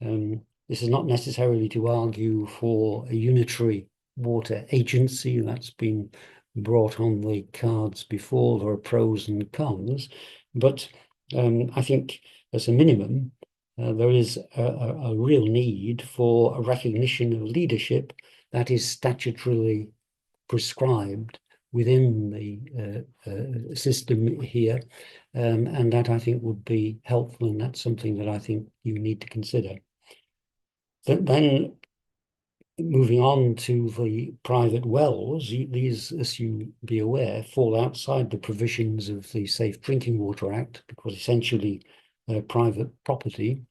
S11: This is not necessarily to argue for a unitary water agency. That's been brought on the cards before. There are pros and cons, but I think as a minimum, there is a real need for a recognition of leadership that is statutorily prescribed within the system here, and that I think would be helpful, and that's something that I think you need to consider. Then moving on to the private wells, these, as you be aware, fall outside the provisions of the Safe Drinking Water Act, because essentially they're private property.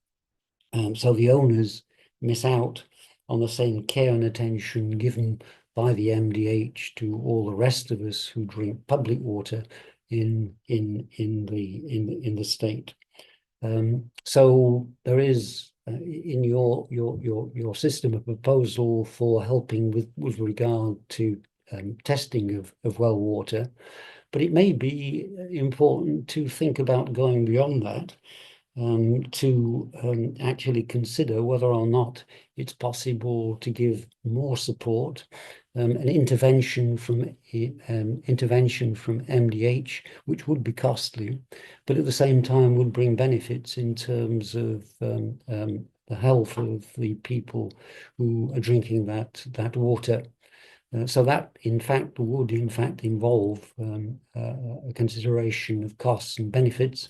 S11: So the owners miss out on the same care and attention given by the MDH to all the rest of us who drink public water in the state. So there is in your system a proposal for helping with regard to testing of well water, but it may be important to think about going beyond that, to actually consider whether or not it's possible to give more support, an intervention from MDH, which would be costly, but at the same time would bring benefits in terms of the health of the people who are drinking that water. So that, would involve a consideration of costs and benefits,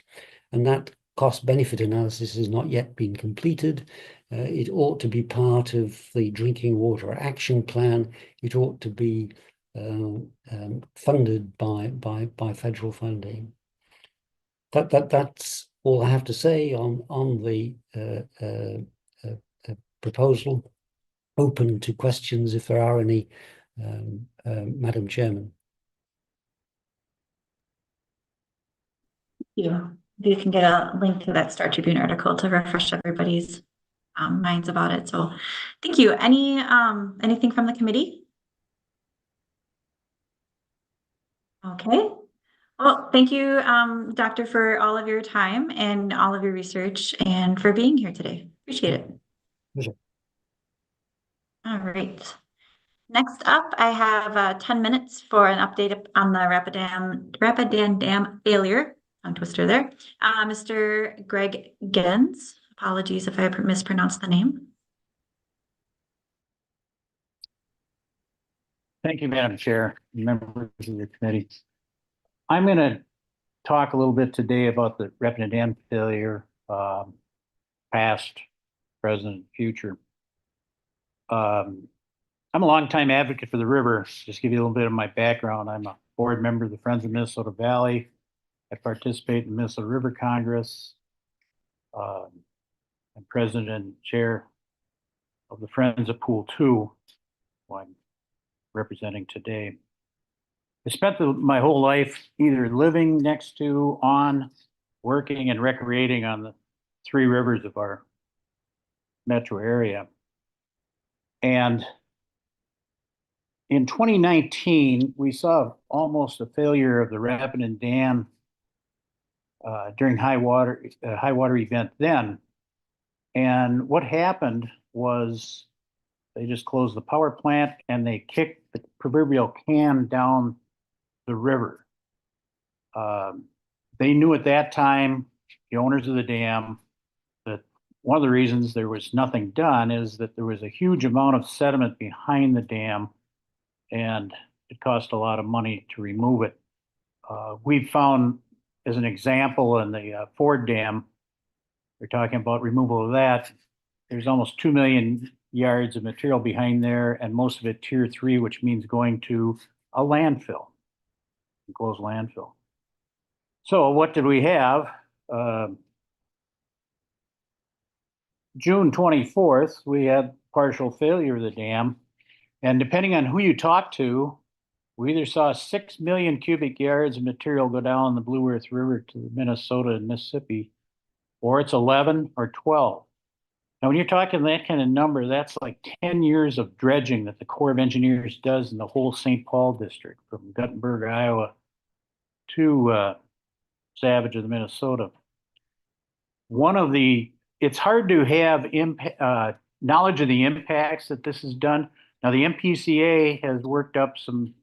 S11: and that cost-benefit analysis has not yet been completed. It ought to be part of the Drinking Water Action Plan. It ought to be funded by federal funding. That's all I have to say on the proposal. Open to questions if there are any, Madam Chairman.
S2: You can get a link to that Star Tribune article to refresh everybody's minds about it. So thank you. Anything from the committee? Okay. Well, thank you, Doctor, for all of your time and all of your research and for being here today. Appreciate it.
S11: Pleasure.
S2: All right. Next up, I have 10 minutes for an update on the Rapidan Dam failure. Tongue twister there. Mr. Greg Giddens, apologies if I mispronounced the name.
S12: Thank you, Madam Chair, members of your committee. I'm going to talk a little bit today about the Rapidan Dam failure, past, present, future. I'm a longtime advocate for the river. Just give you a little bit of my background. I'm a board member of the Friends of Minnesota Valley. I participate in the Minnesota River Congress. I'm president and chair of the Friends of Pool 2, who I'm representing today. I spent my whole life either living next to, on, working, and recreating on the three rivers of our metro area. And in 2019, we saw almost a failure of the Rapidan Dam during high water event then. And what happened was they just closed the power plant and they kicked the proverbial can down the river. They knew at that time, the owners of the dam, that one of the reasons there was nothing done is that there was a huge amount of sediment behind the dam and it cost a lot of money to remove it. We found, as an example, in the Ford Dam, we're talking about removal of that. There's almost 2 million yards of material behind there, and most of it tier 3, which means going to a landfill, enclosed landfill. So what did we have? June 24th, we had partial failure of the dam, and depending on who you talk to, we either saw 6 million cubic yards of material go down the Blue Earth River to Minnesota and Mississippi, or it's 11 or 12. Now, when you're talking that kind of number, that's like 10 years of dredging that the Corps of Engineers does in the whole St. Paul district, from Guttenberg, Iowa, to Savage of the Minnesota. It's hard to have knowledge of the impacts that this has done. Now, the MPCA has worked up some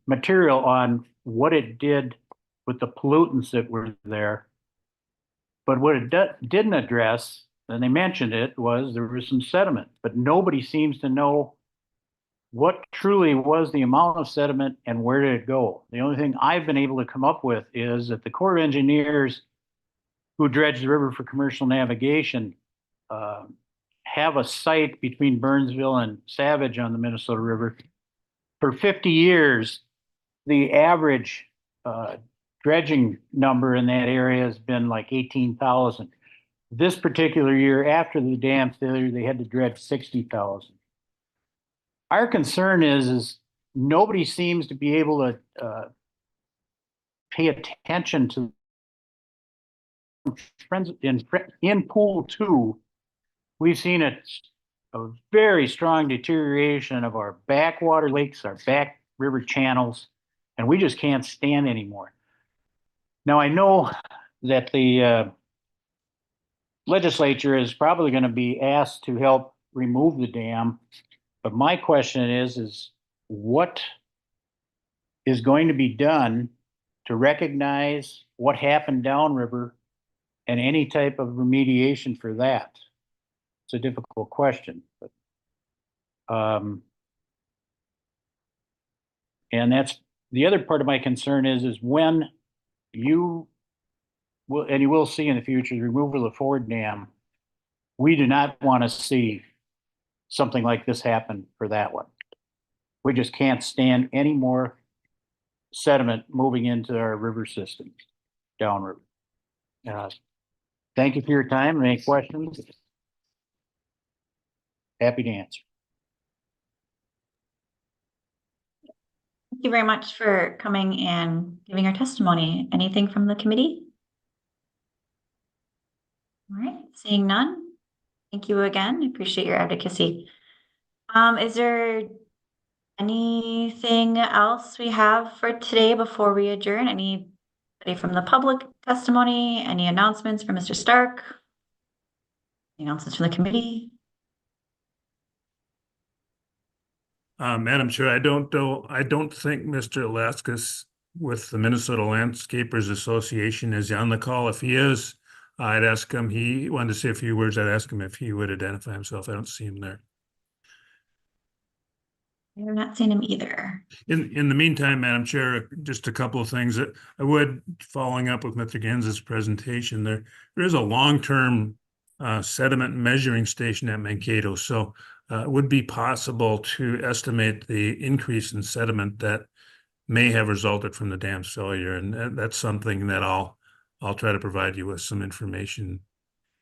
S12: material on what it did with the pollutants that were there. But what it didn't address, and they mentioned it, was there was some sediment, but nobody seems to know what truly was the amount of sediment and where did it go. The only thing I've been able to come up with is that the Corps of Engineers who dredge the river for commercial navigation have a site between Burnsville and Savage on the Minnesota River. For 50 years, the average dredging number in that area has been like 18,000. This particular year, after the dam failure, they had to dredge 60,000. Our concern is nobody seems to be able to pay attention to friends in Pool 2. We've seen a very strong deterioration of our backwater lakes, our back river channels, and we just can't stand anymore. Now, I know that the legislature is probably going to be asked to help remove the dam, but my question is what is going to be done to recognize what happened downriver and any type of remediation for that? It's a difficult question, but and that's the other part of my concern is when you will, and you will see in the future, the removal of the Ford Dam, we do not want to see something like this happen for that one. We just can't stand any more sediment moving into our river systems downriver. Thank you for your time. Any questions? Happy to answer.
S2: Thank you very much for coming and giving your testimony. Anything from the committee? All right, seeing none. Thank you again. I appreciate your advocacy. Is there anything else we have for today before we adjourn? Anybody from the public testimony? Any announcements from Mr. Stark? Any announcements from the committee?
S1: Madam Chair, I don't think Mr. Alaskis with the Minnesota Landscapers Association is on the call. If he is, I'd ask him, he wanted to say a few words. I'd ask him if he would identify himself. I don't see him there.
S2: I have not seen him either.
S1: In the meantime, Madam Chair, just a couple of things that I would, following up with Mr. Gans's presentation, there is a long-term sediment measuring station at Mankato. So it would be possible to estimate the increase in sediment that may have resulted from the dam's failure. And that's something that I'll try to provide you with some information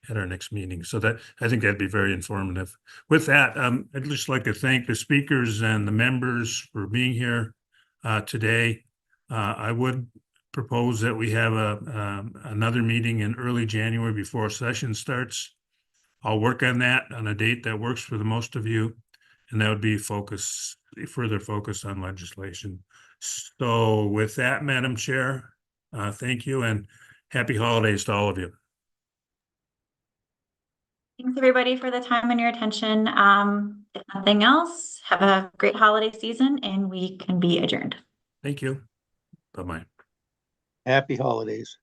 S1: at our next meeting. So that, I think that'd be very informative. With that, I'd just like to thank the speakers and the members for being here today. I would propose that we have another meeting in early January before session starts. I'll work on that on a date that works for the most of you, and that would be further focus on legislation. So with that, Madam Chair, thank you and happy holidays to all of you.
S2: Thanks everybody for the time and your attention. If nothing else, have a great holiday season and we can be adjourned.
S1: Thank you. Bye-bye.
S8: Happy holidays.